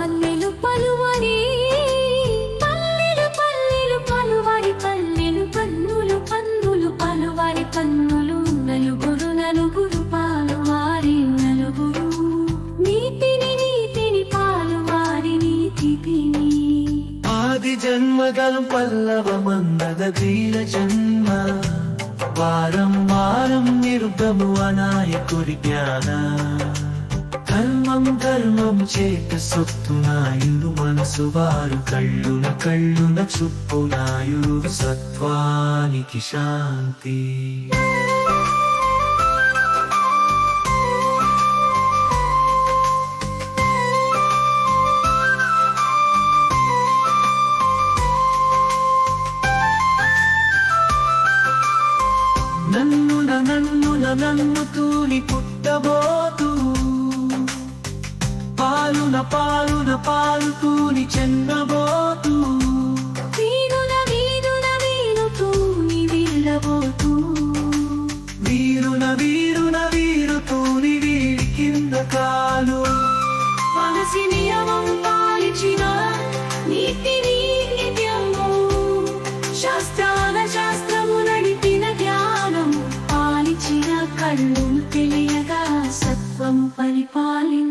పల్లెలు పలువని పల్లెలు పల్లెలు పలువని పల్లెలు పన్నులు పన్నులు పలువని పన్నులు నలుగురు నలుగురు పాలువారి నలుగురు నీతిని నీతిని పాలువారి నీతిని ఆది జన్మగలం పల్లవమన్నద వీర జన్మ వారం వారం నిర్గము అనాయకుడి జ్ఞాన ధర్మం ధర్మం చేత సొత్తునాయుడు మనసు వారు కళ్ళున కళ్ళున చుప్పునాయుడు సత్వానికి శాంతి నన్నున నన్నున నన్నుతూని పుట్టబోతూ పాలున పాలున పాలుతూని చెన్నబోతూ వీరున వీరున వీరుతూని వీళ్ళబోతూ వీరున వీరున వీరుతూని వీడి కింద కాలు మనసి నియమం పాలించిన నీతిని నిత్యము శాస్త్రాల శాస్త్రము నడిపిన జ్ఞానం పాలించిన కళ్ళు తెలియగా సత్వం పరిపాలించిన